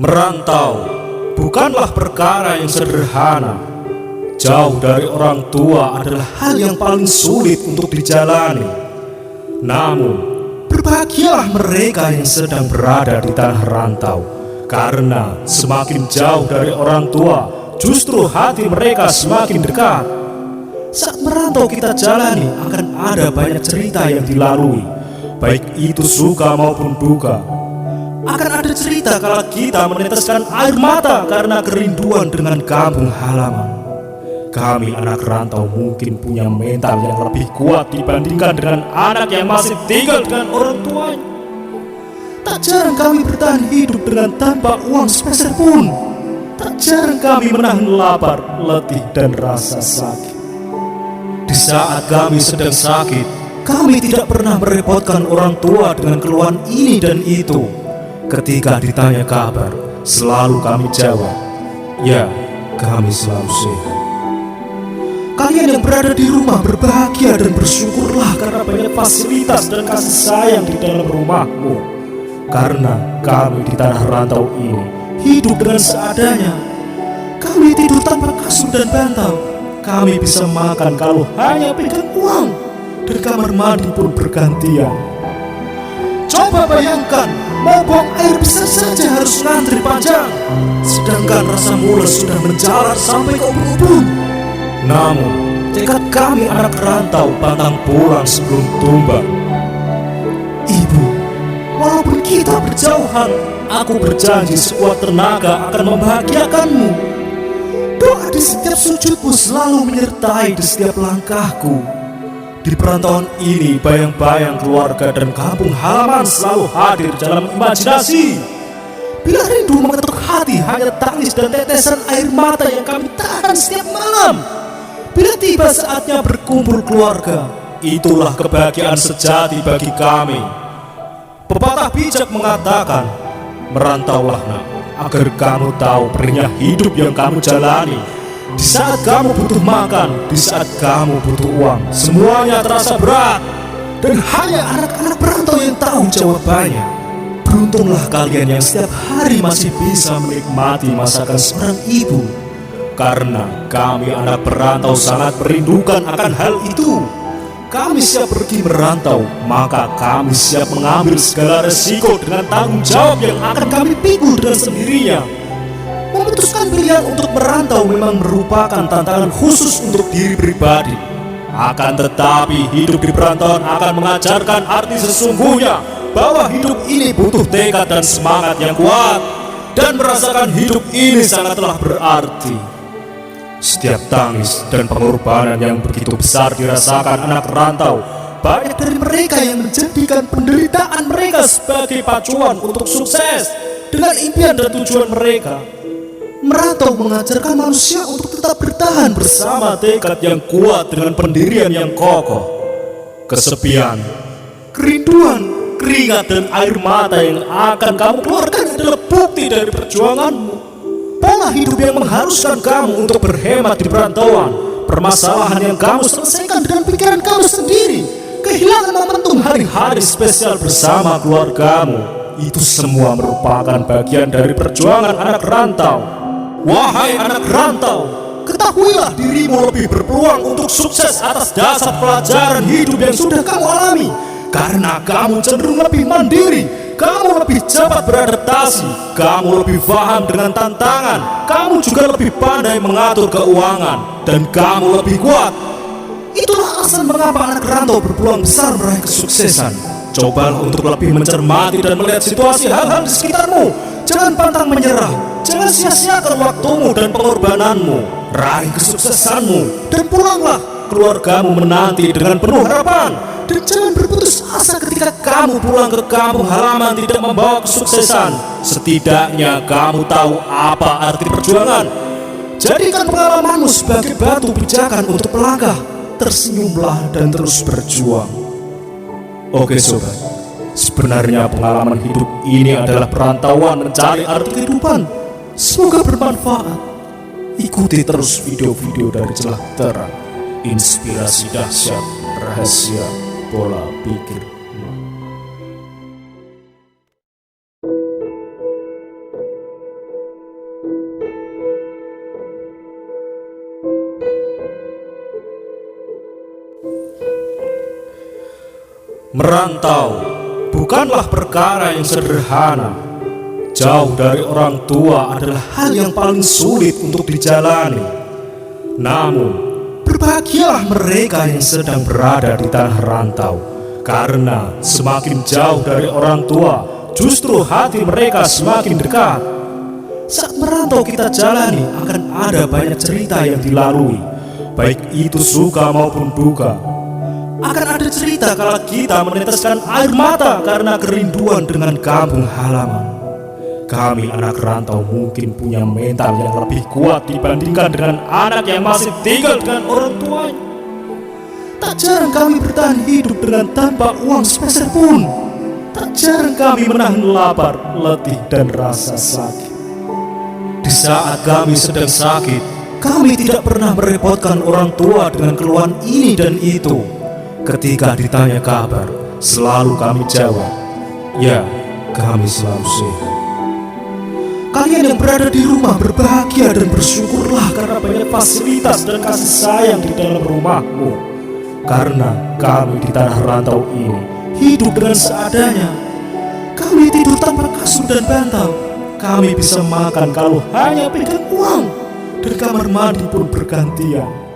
Merantau bukanlah perkara yang sederhana. Jauh dari orang tua adalah hal yang paling sulit untuk dijalani. Namun, berbahagialah mereka yang sedang berada di tanah rantau, karena semakin jauh dari orang tua, justru hati mereka semakin dekat. Saat merantau kita jalani akan ada banyak cerita yang dilalui, baik itu suka maupun duka. Akan ada cerita kala kita meneteskan air mata karena kerinduan dengan kampung halaman. Kami anak rantau mungkin punya mental yang lebih kuat dibandingkan dengan anak yang masih tinggal dengan orang tuanya. Tak jarang kami bertahan hidup dengan tanpa uang sepeser pun. Tak jarang kami menahan lapar, letih, dan rasa sakit. Di saat kami sedang sakit, kami tidak pernah merepotkan orang tua dengan keluhan ini dan itu. Ketika ditanya kabar, selalu kami jawab, ya, kami selalu sehat. Kalian yang berada di rumah berbahagia dan bersyukurlah karena banyak fasilitas dan kasih sayang di dalam rumahmu. Karena kami di tanah rantau ini hidup dengan seadanya. Kami tidur tanpa kasur dan bantal. Kami bisa makan kalau hanya pegang uang, dan kamar mandi pun bergantian. Coba bayangkan, mau buang air besar saja harus ngantri panjang, sedangkan rasa mules sudah menjalar sampai ke ubun-ubun. Namun, tekad kami anak rantau pantang pulang sebelum tumbang. Ibu, walaupun kita berjauhan, aku berjanji sekuat tenaga akan membahagiakanmu. Doa di setiap sujudmu selalu menyertai di setiap langkahku. Di perantauan ini, bayang-bayang keluarga dan kampung halaman selalu hadir dalam imajinasi. Bila rindu mengetuk hati, hanya tangis dan tetesan air mata yang kami tahan setiap malam. Bila tiba saatnya berkumpul keluarga, itulah kebahagiaan sejati bagi kami. Pepatah bijak mengatakan, merantaulah nak, agar kamu tahu perihnya hidup yang kamu jalani. Di saat kamu butuh makan, di saat kamu butuh uang, semuanya terasa berat. Dan hanya anak-anak perantau yang tahu jawabannya. Beruntunglah kalian yang setiap hari masih bisa menikmati masakan seorang ibu. Karena kami anak perantau sangat merindukan akan hal itu. Kami siap pergi merantau, maka kami siap mengambil segala resiko dengan tanggung jawab yang akan kami pikul dengan sendirinya. Memutuskan pilihan untuk merantau memang merupakan tantangan khusus untuk diri pribadi. Akan tetapi hidup di perantauan akan mengajarkan arti sesungguhnya bahwa hidup ini butuh tekad dan semangat yang kuat. Dan merasakan hidup ini sangatlah berarti. Setiap tangis dan pengorbanan yang begitu besar dirasakan anak rantau. Banyak dari mereka yang menjadikan penderitaan mereka sebagai pacuan untuk sukses dengan impian dan tujuan mereka. Merantau mengajarkan manusia untuk tetap bertahan bersama tekad yang kuat dengan pendirian yang kokoh. Kesepian, kerinduan, keringat dan air mata yang akan kamu keluarkan adalah bukti dari perjuanganmu. Pola hidup yang mengharuskan kamu untuk berhemat di perantauan, permasalahan yang kamu selesaikan dengan pikiran kamu sendiri, kehilangan momentum hari-hari spesial bersama keluargamu, itu semua merupakan bagian dari perjuangan anak rantau. Wahai anak rantau, ketahuilah dirimu lebih berpeluang untuk sukses atas dasar pelajaran hidup yang sudah kamu alami. Karena kamu cenderung lebih mandiri, kamu lebih cepat beradaptasi, kamu lebih paham dengan tantangan, kamu juga lebih pandai mengatur keuangan, dan kamu lebih kuat. Itulah alasan mengapa anak rantau berpeluang besar meraih kesuksesan. Cobalah untuk lebih mencermati dan melihat situasi hal-hal di sekitarmu. Jangan pantang menyerah, jangan sia-siakan waktumu dan pengorbananmu. Raih kesuksesanmu dan pulanglah. Keluargamu menanti dengan penuh harapan. Dan jangan berputus asa ketika kamu pulang ke kampung halaman tidak membawa kesuksesan. Setidaknya kamu tahu apa arti perjuangan. Jadikan pengalamanmu sebagai batu pijakan untuk melangkah. Tersenyumlah dan terus berjuang. Oke sobat, sebenarnya pengalaman hidup ini adalah perantauan mencari arti kehidupan. Semoga bermanfaat. Ikuti terus video-video dari Celah Terang, inspirasi dahsyat, rahasia pola pikir. Merantau bukanlah perkara yang sederhana. Jauh dari orang tua adalah hal yang paling sulit untuk dijalani. Namun, berbahagialah mereka yang sedang berada di tanah rantau, karena semakin jauh dari orang tua, justru hati mereka semakin dekat. Saat merantau kita jalani akan ada banyak cerita yang dilalui, baik itu suka maupun duka. Akan ada cerita kala kita meneteskan air mata karena kerinduan dengan kampung halaman. Kami anak rantau mungkin punya mental yang lebih kuat dibandingkan dengan anak yang masih tinggal dengan orang tuanya. Tak jarang kami bertahan hidup dengan tanpa uang sepeser pun. Tak jarang kami menahan lapar, letih, dan rasa sakit. Di saat kami sedang sakit, kami tidak pernah merepotkan orang tua dengan keluhan ini dan itu. Ketika ditanya kabar, selalu kami jawab, ya, kami selalu sehat. Kalian yang berada di rumah berbahagia dan bersyukurlah karena banyak fasilitas dan kasih sayang di dalam rumahmu. Karena kami di tanah rantau ini hidup dengan seadanya. Kami tidur tanpa kasur dan bantal. Kami bisa makan kalau hanya pegang uang, dan kamar mandi pun bergantian.